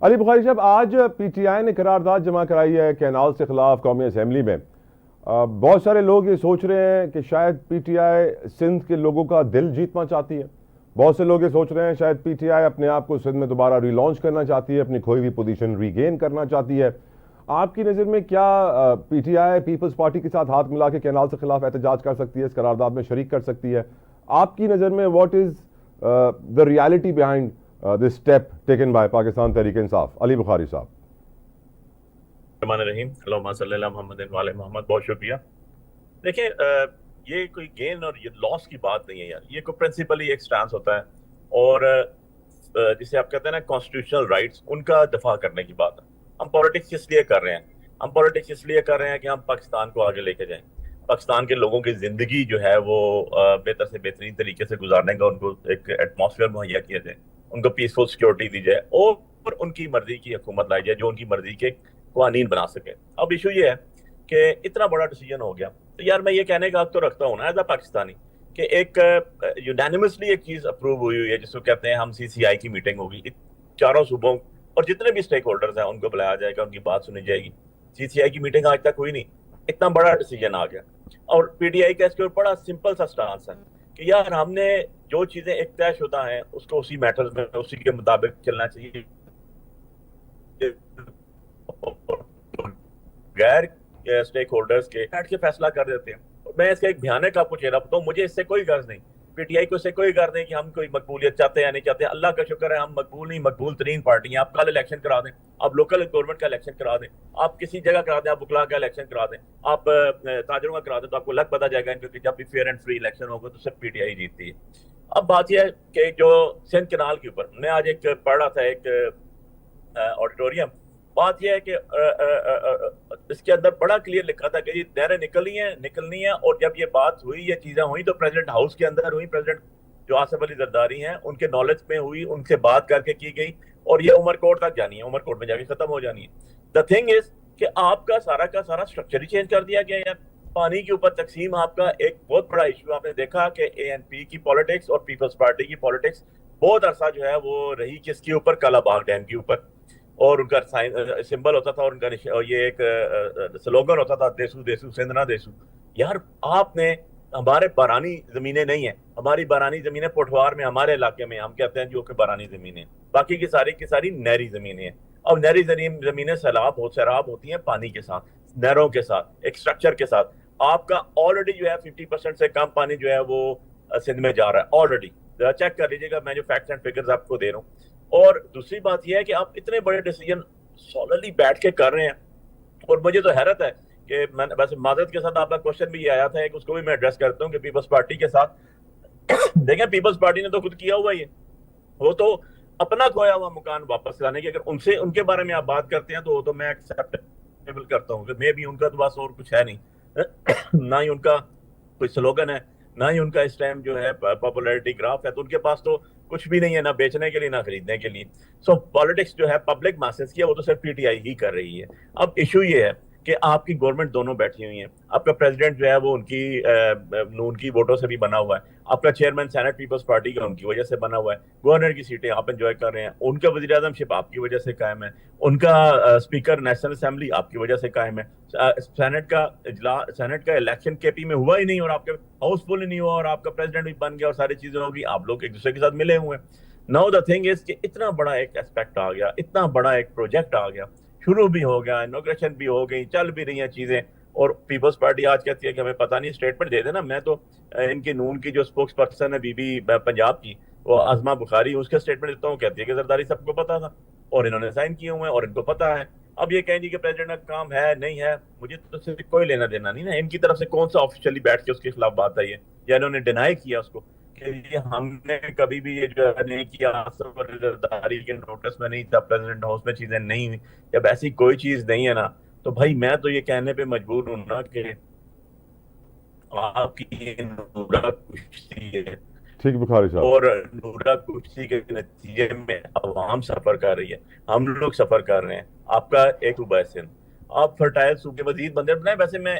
علی بخاری صاحب، آج پی ٹی آئی نے قرارداد جمع کرائی ہے کینالز کے خلاف قومی اسمبلی میں۔ بہت سارے لوگ یہ سوچ رہے ہیں کہ شاید پی ٹی آئی سندھ کے لوگوں کا دل جیتنا چاہتی ہے۔ بہت سے لوگ یہ سوچ رہے ہیں شاید پی ٹی آئی اپنے آپ کو سندھ میں دوبارہ ری لانچ کرنا چاہتی ہے، اپنی کھوئی ہوئی پوزیشن ری گین کرنا چاہتی ہے۔ آپ کی نظر میں کیا P T I Peoples Party کے ساتھ ہاتھ ملا کے کینال کے خلاف احتجاج کر سکتی ہے، اس قرارداد میں شریک کر سکتی ہے؟ آپ کی نظر میں what is the reality behind this step taken by Pakistan Tehreek Insaf? علی بخاری صاحب۔ الرحمن الرحیم، اللہم صلی اللہ محمد وعلی محمد۔ بہت شکریہ۔ دیکھیں، یہ کوئی گین اور یہ لاس کی بات نہیں ہے یار، یہ کوئی پرنسپلی ایک سٹانس ہوتا ہے، اور جسے آپ کہتے ہیں نا کانسٹیٹیوشنل رائٹس، ان کا دفاع کرنے کی بات ہے۔ ہم پالیٹکس اس لیے کر رہے ہیں، ہم پالیٹکس اس لیے کر رہے ہیں کہ ہم پاکستان کو آگے لے کے جائیں، پاکستان کے لوگوں کی زندگی جو ہے وہ بہتر سے بہترین طریقے سے گزارنے کا ان کو ایک ایٹماسفیئر مہیا کیا جائے، ان کو پیسفل سیکورٹی دی جائے، اور ان کی مرضی کی حکومت لائی جائے جو ان کی مرضی کے قوانین بنا سکے۔ اب ایشو یہ ہے کہ اتنا بڑا ڈیسیجن ہو گیا، تو یار میں یہ کہنے کا حق تو رکھتا ہوں نا ایز اے پاکستانی کہ ایک یونینیمسلی ایک چیز اپروو ہوئی ہے جس کو کہتے ہیں ہم سی سی آئی کی میٹنگ ہوگی، چاروں صوبوں اور جتنے بھی سٹیک ہولڈرز ہیں ان کو بلایا جائے گا، ان کی بات سنی جائے گی۔ سی سی آئی کی میٹنگ آج تک ہوئی نہیں، اتنا بڑا ڈیسیجن آ گیا، اور پی ٹی آئی کا اس کے اوپر بڑا سمپل سا سٹانس ہے کہ یار ہم نے جو چیزیں ایک طے شدہ ہیں اس کو اسی میٹرز میں اسی کے مطابق چلنا چاہیے، غیر اسٹیک ہولڈرز کے بیٹھ کے فیصلہ کر دیتے ہیں۔ میں اس کا ایک بھیانک آپ کو چہرہ بتاؤں، مجھے اس سے کوئی غرض نہیں، پی ٹی آئی کو اس سے کوئی غرض نہیں کہ ہم کوئی مقبولیت چاہتے ہیں یا نہیں چاہتے۔ اللہ کا شکر ہے ہم مقبول نہیں، مقبول ترین پارٹی ہیں۔ آپ کل الیکشن کرا دیں، آپ لوکل گورنمنٹ کا الیکشن کرا دیں، آپ کسی جگہ کرا دیں، آپ وکلا کا الیکشن کرا دیں، آپ تاجروں کا کرا دیں، تو آپ کو لگ پتا جائے گا کہ جب بھی فیئر اینڈ فری الیکشن ہوگا تو صرف پی ٹی آئی جیتتی ہے۔ اب بات یہ ہے کہ جو سندھ کینال کے اوپر میں آج ایک پڑھ رہا تھا ایک آڈیٹوریم، بات یہ ہے کہ اس کے اندر بڑا کلیئر لکھا تھا کہ یہ نہریں نکلنی ہیں، اور جب یہ بات ہوئی، یہ چیزیں ہوئی تو پریزیڈنٹ ہاؤس کے اندر ہوئی، پریزیڈنٹ جو آصف علی زرداری ہیں ان کے نالج میں ہوئی، ان سے بات کر کے کی گئی، اور یہ عمر کوٹ تک جانی ہے، عمر کوٹ میں جا کے ختم ہو جانی ہے۔ دا تھنگ از کہ آپ کا سارا سٹرکچر ہی چینج کر دیا گیا ہے۔ پانی کے اوپر تقسیم آپ کا ایک بہت بڑا ایشو، آپ نے دیکھا کہ اے این پی کی پالیٹکس اور پیپلز پارٹی کی پالیٹکس بہت عرصہ جو ہے وہ رہی کس کے اوپر، کالا باغ ڈیم کے اوپر، اور ان کا سمبل ہوتا تھا، اور ان کا یہ ایک سلوگن ہوتا تھا، دیسو دیسو سندھ نہ دیسو۔ یار آپ نے، ہمارے بارانی زمینیں نہیں ہیں، ہماری بارانی زمینیں پوٹھوار میں ہمارے علاقے میں ہم کہتے ہیں جو کہ بارانی زمینیں، باقی کی ساری نہری زمینیں ہیں، اور نہری زمینیں سیراب ہوتی ہیں پانی کے ساتھ، نہروں کے ساتھ، ایک سٹرکچر کے ساتھ۔ آپ کا آلریڈی جو ہے 50% سے کم پانی جو ہے وہ سندھ میں جا رہا ہے آلریڈی، چیک کر لیجیے گا، میں جو فیکٹس اینڈ فگرز آپ کو دے رہا ہوں۔ اور دوسری بات یہ ہے کہ آپ اتنے بڑے ڈیسیجن سولرلی بیٹھ کے کر رہے ہیں، اور مجھے تو حیرت ہے کہ میں ویسے معذرت کے ساتھ آپ کا کوشچن بھی یہ آیا تھا کہ اس کو بھی میں ایڈریس کرتا ہوں کہ پیپلز پارٹی کے ساتھ دیکھیں، پیپلز پارٹی نے تو خود کیا ہوا ہی ہے، وہ تو اپنا کھویا ہوا مکان واپس لانے کی، اگر ان کے بارے میں آپ بات کرتے ہیں تو وہ تو میں ایکسیپٹیبل کرتا ہوں کہ میں بھی ان کا تو بس اور کچھ ہے نہیں، نہ ہی ان کا کوئی سلوگن ہے، نہ ہی ان کا اس ٹائم جو ہے پاپولیرٹی گراف ہے، تو ان کے پاس تو کچھ بھی نہیں ہے، نہ بیچنے کے لیے نہ خریدنے کے لیے۔ سو پالیٹکس جو ہے پبلک ماسز کی ہے، وہ تو صرف پی ٹی آئی ہی کر رہی ہے۔ اب ایشو یہ ہے کہ آپ کی گورنمنٹ دونوں بیٹھی ہوئی ہیں، آپ کا پریزیڈنٹ جو ہے وہ ان کی ووٹوں سے بھی بنا ہوا ہے، آپ کا چیئرمین سینٹ پیپلز پارٹی کا ان کی وجہ سے بنا ہوا ہے، گورنر کی سیٹیں آپ انجوائے کر رہے ہیں، ان کا وزیر اعظم شپ آپ کی وجہ سے قائم ہے، ان کا اسپیکر نیشنل اسمبلی آپ کی وجہ سے قائم ہے، سینٹ کا الیکشن کے پی میں ہوا ہی نہیں، اور آپ کے ہاؤس فل ہی نہیں ہوا، اور آپ کا پریزیڈنٹ بھی بن گیا، اور ساری چیزیں ہوگی، آپ لوگ ایک دوسرے کے ساتھ ملے ہوئے ہیں۔ ناؤ دا تھنگ از کہ اتنا بڑا ایک اسپیکٹ آ گیا، اتنا بڑا ایک پروجیکٹ آ گیا، شروع بھی ہو گیا، انوگریشن بھی ہو گئی، چل بھی رہی ہیں چیزیں، اور پیپلز پارٹی آج کہتی ہے کہ ہمیں پتہ نہیں، اسٹیٹمنٹ دے دینا۔ میں تو ان کی نون کی جو اسپوکس پرسن ہے بی بی پنجاب کی، وہ عظمہ بخاری، اس کا اسٹیٹمنٹ دیتا ہوں، کہتی ہے کہ زرداری سب کو پتا تھا اور انہوں نے سائن کیے ہوئے ہیں اور ان کو پتا ہے۔ اب یہ کہیں گی کہ پریزیڈنٹ کا کام ہے نہیں ہے، مجھے تو صرف کوئی لینا دینا نہیں نا، ان کی طرف سے کون سا آفیشلی بیٹھ کے اس کے خلاف بات آئی ہے، یا انہوں نے ڈینائی کیا اس کو کہ یہ ہم نے کبھی بھی یہ جو ہے نہیں کیا، آصف علی زرداری کے نوٹس میں نہیں تھا، پریزیڈنٹ ہاؤس میں چیزیں نہیں ہوئی۔ جب ایسی کوئی چیز نہیں ہے نا، تو بھائی میں تو یہ کہنے پہ مجبور ہوں نا کہ آپ کی نورا کشتی ہے، ٹھیک بخاری صاحب۔ اور نورا کشتی کے نتیجے میں عوام سفر کر رہی ہے، ہم لوگ سفر کر رہے ہیں۔ آپ کا ایک صوبہ ہے سندھ، آپ فرٹائل صوبے مزید بندر بنائیں۔ ویسے میں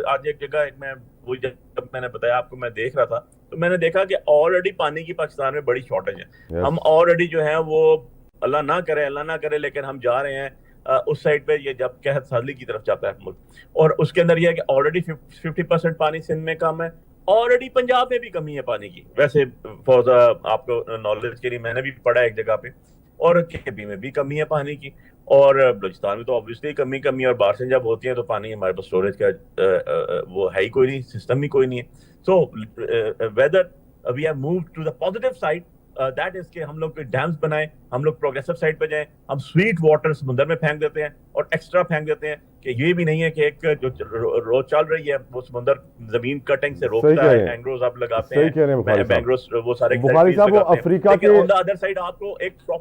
آج ایک جگہ میں وہی جب میں نے بتایا آپ کو، میں دیکھ رہا تھا تو میں نے دیکھا کہ آلریڈی پانی کی پاکستان میں بڑی شارٹیج ہے، یس۔ ہم آلریڈی جو ہے وہ اللہ نہ کرے لیکن ہم جا رہے ہیں اس سائڈ پہ، یہ جب قحط سالی کی طرف جاتا ہے ملک، اور اس کے اندر یہ ہے کہ آلریڈی 50% پانی سندھ میں کم ہے، آلریڈی پنجاب میں بھی کمی ہے پانی کی، ویسے فوز آپ کو نالج کے لیے میں نے بھی پڑھا ایک جگہ پہ، اور کے پی میں بھی کمی ہے پانی کی، اور بلوچستان میں تو آبویسلی کمی اور بارشیں جب ہوتی ہیں تو پانی ہمارے پاس اسٹوریج کا وہ ہے ہی کوئی نہیں، سسٹم ہی کوئی نہیں ہے. So whether we have moved to the positive side, that is کہ ہم لوگ ڈیمز بنائیں، ہم لوگ پروگریسو سائڈ پہ جائیں، ہم سویٹ واٹر سمندر میں پھینک دیتے ہیں اور ایکسٹرا پھینک دیتے ہیں، کہ یہ بھی نہیں ہے کہ ایک جو روز چل رہی ہے وہ سمندر زمین کٹنگ سے روکتا ہے، مینگروز آپ لگاتے ہیں، مینگروز وہ سارے بخاری صاحب وہ افریقہ کے آن دا ادر سائڈ آپ کو ایک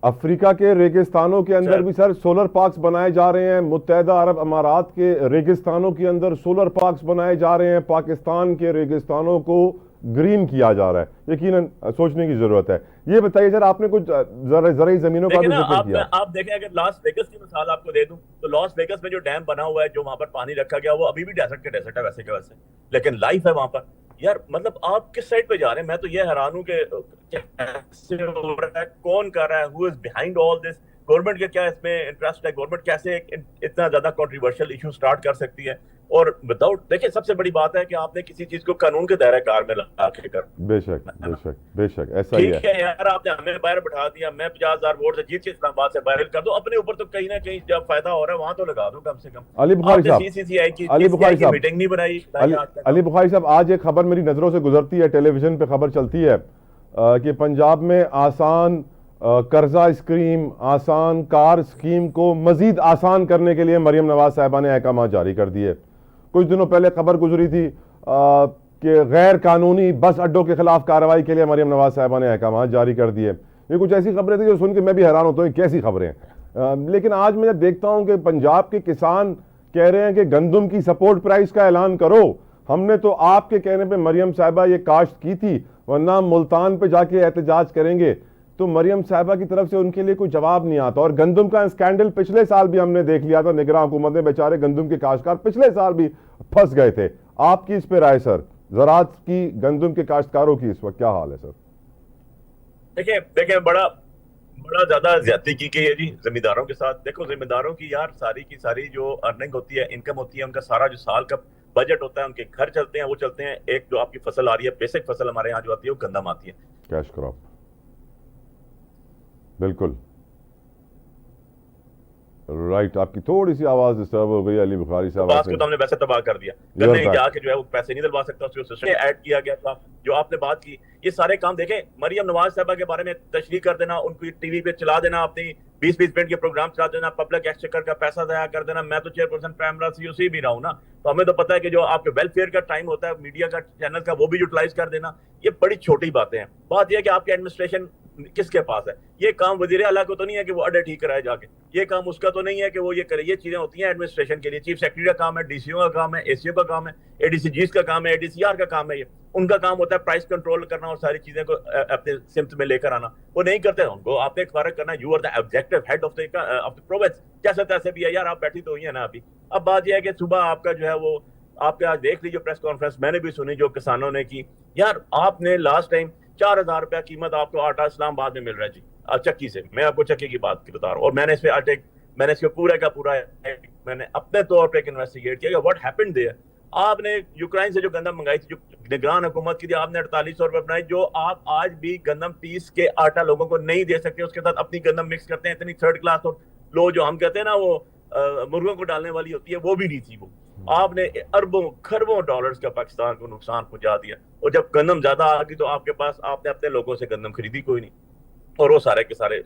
افریقہ کے ریگستانوں کے اندر بھی سر سولر پارکس بنائے جا رہے ہیں، متحدہ عرب امارات کے ریگستانوں کے اندر سولر پارکس بنائے جا رہے ہیں، پاکستان کے ریگستانوں کو گرین کیا جا رہا ہے، یقیناً سوچنے کی ضرورت ہے. یہ بتائیے سر آپ نے کچھ زرعی زمینوں کا بھی ذکر کیا. آپ دیکھیں اگر لاس ویگس کی مثال آپ کو دے دوں تو لاس ویگس میں جو ڈیم بنا ہوا ہے، جو وہاں پر پانی رکھا گیا، وہ ابھی بھی ڈیزرٹ کے ڈیزرٹ ہے ویسے کے ویسے، لیکن لائف ہے وہاں پر. یار مطلب آپ کس سائڈ پہ جا رہے ہیں؟ میں تو یہ حیران ہوں کہ کیسے ہو رہا ہے، کون کر رہا ہے، ہو is behind all this, government کا کیا اس میں انٹرسٹ ہے، گورنمنٹ کیسے اتنا زیادہ کنٹروورشل ایشو سٹارٹ کر سکتی ہے، اور وداؤٹ دیکھیں سب سے بڑی بات ہے کہ آپ نے کسی چیز کو قانون کے دائرہ کار میں لا کے کر. بے شک بے شک بے شک ایسا ہی ہے. ٹھیک ہے یار، آپ نے ہمیں باہر بٹھا دیا، میں 50,000 ووٹ سے جیت کے اسلام آباد سے باہر کر دو، اپنے اوپر تو کہیں نہ کہیں جب فائدہ ہو رہا ہے وہاں تو لگا دو کم سے کم. علی بخاری صاحب میٹنگ نہیں بنائی. علی بخاری صاحب آج ایک خبر میری نظروں سے گزرتی ہے، ٹیلی ویژن پہ خبر چلتی ہے کہ پنجاب میں آسان قرضہ اسکیم، آسان کار اسکیم کو مزید آسان کرنے کے لیے مریم نواز صاحبہ نے احکامات جاری کر دیے. کچھ دنوں پہلے خبر گزری تھی کہ غیر قانونی بس اڈوں کے خلاف کارروائی کے لیے مریم نواز صاحبہ نے احکامات جاری کر دیے. یہ کچھ ایسی خبریں تھیں جو سن کے میں بھی حیران ہوتا ہوں کیسی خبریں ہیں. لیکن آج میں جب دیکھتا ہوں کہ پنجاب کے کسان کہہ رہے ہیں کہ گندم کی سپورٹ پرائز کا اعلان کرو، ہم نے تو آپ کے کہنے پہ مریم صاحبہ یہ کاشت کی تھی، ورنہ ملتان پہ جا کے احتجاج کریں گے. تو مریم صاحبہ کی طرف سے ان کے لیے کوئی جواب نہیں آتا. اور گندم کا اسکینڈل پچھلے سال بھی ہم نے دیکھ لیا تھا، نگراں حکومت میں بیچارے گندم کے کاشتکار پچھلے سال بھی پھنس گئے تھے. آپ کی اس پہ رائے سر، زراعت کی، گندم کے کاشتکاروں کی اس وقت کیا حال ہے سر؟ دیکھیں بڑا زیادہ زیادتی کی گئی ہے جی زمینداروں کے ساتھ. دیکھو زمینداروں کی یار ساری کی ساری جو ارننگ ہوتی ہے، انکم ہوتی ہے، ان کا سارا جو سال کا بجٹ ہوتا ہے، ان کے گھر چلتے ہیں، وہ چلتے ہیں. ایک جو آپ کی فصل آ رہی ہے، بیسک فصل ہمارے یہاں جو آتی ہے وہ گندم آتی ہے، کیش کراپ. بالکل رائٹ. آپ کی تھوڑی سی آواز ڈسٹرب ہو گئی علی بخاری صاحب. باس کو تو ہم نے ویسے تباہ کر دیا، گنے جا کے جو ہے وہ پیسے نہیں دلوا سکتا، اس کو سسٹم ایڈ کیا گیا تھا. جو آپ نے بات کی، یہ سارے کام دیکھیں، مریم نواز صاحبہ کے بارے میں تشریح کر دینا، ان کو ٹی وی پہ چلا دینا، اپنی 20 منٹ کے پروگرام چلا دینا، پبلک ایکسچیکر کا پیسہ ضائع کر دینا. میں تو چیئرپرسن پرائم منسٹر سی بھی رہا ہوں نا، تو ہمیں تو پتہ ہے کہ جو آپ کے ویلفیئر کا ٹائم ہوتا ہے میڈیا کا، چینل کا، وہ بھی یوٹیلائز کر دینا. یہ بڑی چھوٹی باتیں ہیں. بات یہ ہے کہ آپ کی ایڈمنسٹریشن کس کے پاس ہے. یہ کام وزیر اعلیٰ کو تو نہیں ہے کہ وہ اڈے ٹھیک کرائے جا کے، یہ کام اس کا تو نہیں ہے کہ وہ یہ کرے. یہ چیزیں ہوتی ہیں ایڈمنسٹریشن کے لیے، چیف سیکرٹری کا کام ہے، ڈی سی او کا کام ہے، اے سی او کا کام ہے، اے ڈی سی جیز کا کام ہے، اے ڈی سی آر کا کام ہے. یہ ان کا کام ہوتا ہے پرائس کنٹرول کرنا اور ساری چیزیں کو اپنے سمت میں لے کر آنا. وہ نہیں کرتے. ان کو آپ نے فارغ کرنا، you are the objective head of the province. جیسے تیسے بھی ہے یار، آپ بیٹھی تو ہوئی ہیں نا ابھی. اب بات یہ ہے کہ صبح آپ کا جو ہے وہ آپ کے آج دیکھ لیجیے پریس کانفرنس میں نے بھی سنی جو کسانوں نے کی. یار آپ نے لاسٹ ٹائم 4,000 روپیہ قیمت آپ کو آٹا اسلام آباد میں مل رہا ہے جی چکی سے. میں آپ کو چکی کی بات بتا رہا ہوں، اور میں نے اس پہ میں نے اس کے پورے کا پورا میں نے اپنے طور پہ ایک انویسٹیگیٹ کیا کہ واٹ ہیپنڈ دیئر. آپ نے یوکرائن سے جو گندم منگائی تھی، جو نگران حکومت کی تھی، آپ نے 4800 روپے بنائی، جو آپ آج بھی گندم پیس کے آٹا لوگوں کو نہیں دے سکتے. اس کے ساتھ اپنی گندم مکس کرتے ہیں. اتنی تھرڈ کلاس اور لو جو ہم کہتے ہیں نا وہ مرغوں کو ڈالنے والی ہوتی ہے، وہ بھی نہیں تھی. وہ آپ نے اربوں خربوں ڈالرز کا پاکستان کو نقصان پہنچا دیا. اور جب گندم زیادہ آ گئی تو آپ کے پاس آپ نے اپنے لوگوں سے گندم خریدی کوئی نہیں، اور وہ سارے کے سارے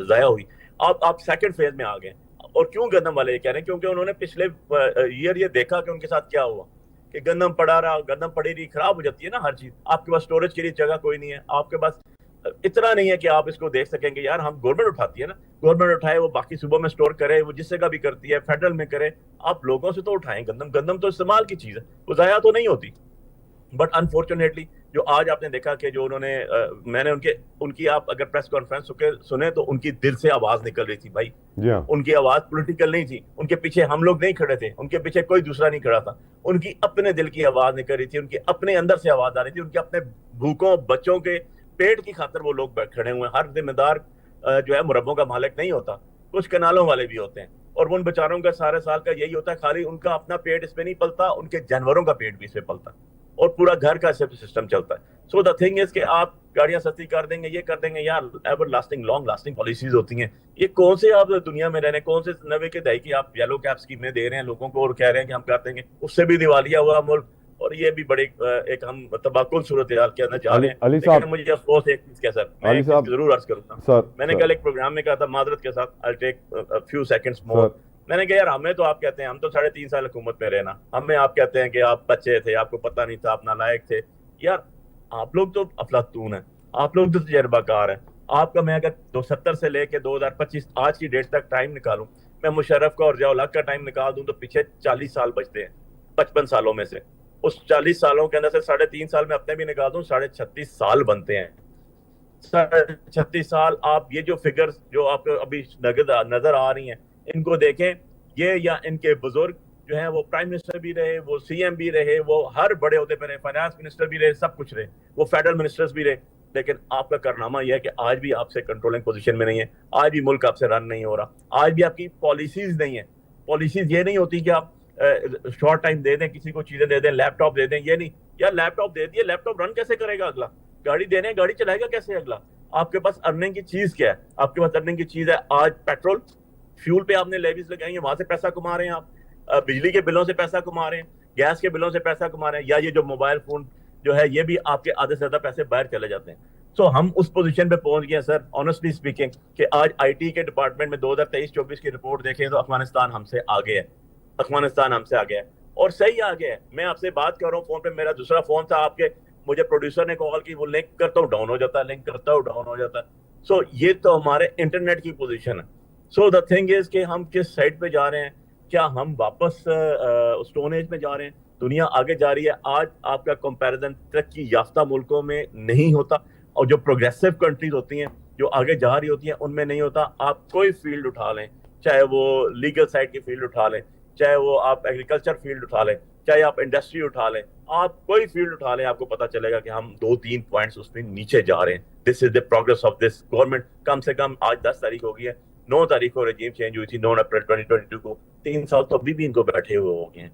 ضائع ہوئی. آپ سیکنڈ فیز میں آ گئے. اور کیوں گندم والے یہ کہہ رہے ہیں؟ کیونکہ انہوں نے پچھلے ایئر یہ دیکھا کہ ان کے ساتھ کیا ہوا، کہ گندم پڑا رہا، گندم پڑی رہی، خراب ہو جاتی ہے نا ہر چیز. آپ کے پاس اسٹوریج کے لیے جگہ کوئی نہیں ہے، آپ کے پاس اتنا نہیں ہے کہ آپ اس کو دیکھ سکیں گے. یار ہم گورنمنٹ اٹھاتی ہے نا، گورنمنٹ اٹھائے، وہ باقی صوبوں میں سٹور کرے، وہ جس جگہ بھی کرتی ہے، فیڈرل میں کرے. آپ لوگوں سے تو اٹھائیں گندم تو استعمال کی چیز ہے، وہ ضائع تو نہیں ہوتی. بٹ انفارچونیٹلی جو آج آپ نے دیکھا کہ جو انہوں نے میں نے ان کی آپ اگر پریس کانفرنس سنے تو ان کی دل سے آواز نکل رہی تھی بھائی. ان کی آواز پولیٹیکل نہیں تھی، ان کے پیچھے ہم لوگ نہیں کھڑے تھے، ان کے پیچھے کوئی دوسرا نہیں کھڑا تھا. ان کی اپنے دل کی آواز نکل رہی تھی، ان کے اپنے اندر سے آواز آ رہی تھی. ان کے اپنے بھوکوں بچوں کے پیٹ کی خاطر وہ لوگ کھڑے ہوئے ہیں. ہر ذمہ دار جو ہے مربوں کا مالک نہیں ہوتا, کچھ کنالوں والے بھی ہوتے ہیں, اور ان بیچاروں کا سارے سال کا یہی ہوتا ہے, خالی ان کا اپنا پیٹ اس پہ نہیں پلتا, ان کے جانوروں کا پیٹ بھی اس پہ پلتا, اور پورا گھر کا سسٹم چلتا ہے. سو دا تھنگ از کہ آپ گاڑیاں سستی کر دیں گے, یہ کر دیں گے, یار ever lasting long lasting policies ہوتی ہیں. یہ کون سے آپ دنیا میں رہ رہے ہیں, کون سے 90 کے دہائی کی آپ یلو کیپ اسکیمیں دے رہے ہیں لوگوں کو اور کہہ رہے ہیں کہ ہم کر دیں گے, اس سے بھی دیوالیہ ہوا ملک, اور یہ بھی بڑی ایک ہم تباکل صورتحال کے اندر جا رہے ہیں. علی لیکن صاحب, مجھے افسوس ایک چیز کیا سر, میں علی ایک صاحب چیز ضرور عرض کروں گا. سر میں نے کل ایک پروگرام میں کہا تھا, معذرت کے ساتھ I'll take a few seconds more. میں نے کہا یار ہمیں تو آپ کہتے ہیں, ہم تو 3.5 سال حکومت میں رہنا, ہمیں آپ کہتے ہیں کہ آپ بچے تھے, آپ کو پتہ نہیں تھا, آپ نالائق تھے. یار آپ لوگ تو افلاطون ہیں, آپ لوگ تو تجربہ کار ہیں. آپ کا میں اگر 270 سے لے کے 2025 آج کی ڈیٹ تک ٹائم نکالوں, میں مشرف کا اور ضیاء الحق کا ٹائم نکال دوں تو پیچھے 40 سال بچتے ہیں 55 سالوں میں سے. اس 40 سالوں کے اندر سے 3.5 سال میں اپنے بھی نکال دوں, 36.5 سال بنتے ہیں. 36 سال آپ یہ جو فگرز جو آپ کو ابھی نظر آ رہی ہیں ان کو دیکھیں, یہ یا ان کے بزرگ جو ہیں وہ پرائم منسٹر بھی رہے, وہ سی ایم بھی رہے, وہ ہر بڑے عہدے پہ رہے, فائنانس منسٹر بھی رہے, سب کچھ رہے, وہ فیڈرل منسٹرز بھی رہے. لیکن آپ کا کارنامہ یہ ہے کہ آج بھی آپ سے کنٹرولنگ پوزیشن میں نہیں ہے, آج بھی ملک آپ سے رن نہیں ہو رہا, آج بھی آپ کی پالیسیز نہیں ہیں. پالیسیز یہ نہیں ہوتی کہ آپ شارٹ ٹائم دے دیں, کسی کو چیزیں دے دیں, لیپ ٹاپ دے دیں, یہ نہیں. یار لیپ ٹاپ دے دیے, لیپ ٹاپ رن کیسے کرے گا اگلا؟ گاڑی دینے گاڑی چلائے گا کیسے اگلا؟ آپ کے پاس ارننگ کی چیز کیا ہے؟ آپ کے پاس ارننگ کی چیز ہے آج پیٹرول فیول پہ آپ نے لیویز لگائی ہیں, وہاں سے پیسہ کما رہے ہیں آپ, بجلی کے بلوں سے پیسہ کما رہے ہیں, گیس کے بلوں سے پیسہ کما رہے ہیں, یا یہ جو موبائل فون جو ہے یہ بھی آپ کے آدھے سے زیادہ پیسے باہر چلے جاتے ہیں. سو ہم اس پوزیشن پہ پہنچ گئے ہیں سر, آنیسٹلی اسپیکنگ, کہ آج آئی ٹی کے ڈپارٹمنٹ میں 2023-24 کی رپورٹ دیکھیں تو افغانستان ہم سے آگے ہے, افغانستان ہم سے آگے ہے, اور صحیح آگے ہے. میں آپ سے بات کر رہا ہوں فون پہ, میرا دوسرا فون تھا آپ کے, مجھے پروڈیوسر نے کال کی, وہ لنک کرتا ہوں ڈاؤن ہو جاتا ہے, لنک کرتا ہوں ڈاؤن ہو جاتا ہے. سو یہ تو ہمارے انٹرنیٹ کی پوزیشن ہے. سو دا تھنگ از کہ ہم کس سائڈ پہ جا رہے ہیں, کیا ہم واپس اسٹون ایج میں جا رہے ہیں؟ دنیا آگے جا رہی ہے. آج آپ کا کمپیریزن ترقی یافتہ ملکوں میں نہیں ہوتا, اور جو پروگریسو کنٹریز ہوتی ہیں جو آگے جا رہی ہوتی ہیں ان میں نہیں ہوتا. آپ کوئی فیلڈ اٹھا لیں, چاہے وہ لیگل سائڈ کی فیلڈ اٹھا لیں, چاہے وہ آپ ایگریکلچر فیلڈ اٹھا لیں, چاہے آپ انڈسٹری اٹھا لیں, آپ کوئی فیلڈ اٹھا لیں, آپ کو پتا چلے گا کہ ہم 2-3 پوائنٹس اس میں نیچے جا رہے ہیں. This is the progress of this government. کم سے کم آج 10 تاریخ ہو گئی ہے, 9 تاریخ کو رجیم چینج ہوئی تھی, 9 اپریل 2022 کو. 3 سال تو ابھی بھی ان کو بیٹھے ہوئے ہو گئے ہیں.